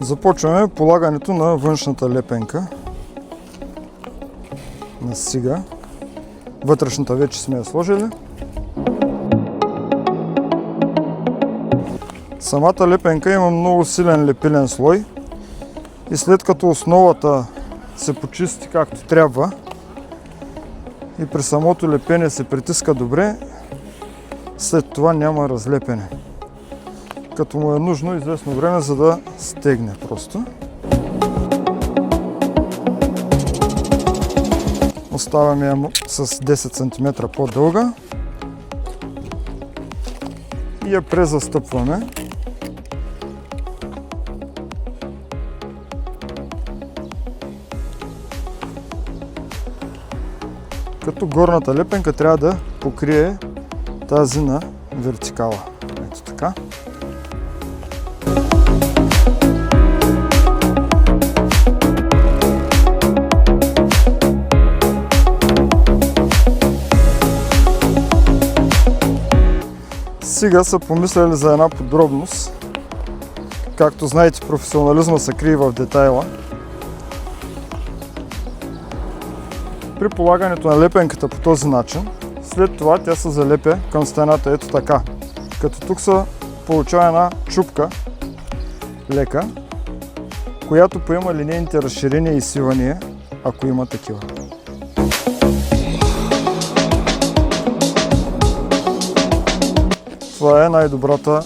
Започваме полагането на външната лепенка на сига. Вътрешната вече сме я сложили. Самата лепенка има много силен лепилен слой и след като основата се почисти както трябва и при самото лепене се притиска добре, след това няма разлепене. Като му е нужно известно време, за да стегне просто. Оставяме я с 10 см по-дълга и я презастъпваме. Като горната лепенка трябва да покрие тази на вертикала. Ето така. Сега са помисляли за една подробност. Както знаете, професионализма се крие в детайла. При полагането на лепенката по този начин, след това тя се залепя към стената ето така. Като тук се получава една чупка, лека, която поема линейните разширения и свивания, ако има такива. Това е най-добрата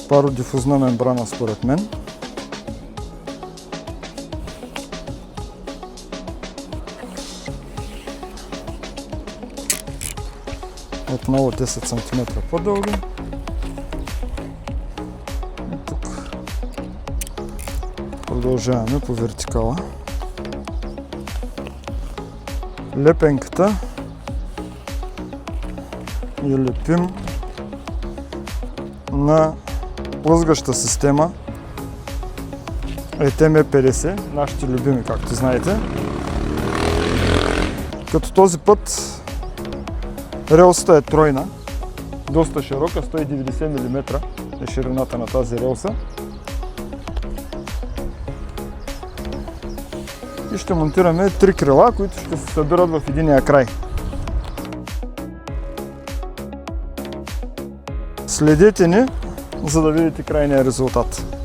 пародифузна мембрана според мен. Отново 10 см по-дълги. И тук продължаваме по вертикала. Лепенката я лепим на плъзгаща система ETM50, нашите любими, както знаете. Като този път релсата е тройна, доста широка, 190 мм е ширината на тази релса. И ще монтираме 3 крила, които ще се събират в единия край. Следете ни, за да видите крайния резултат.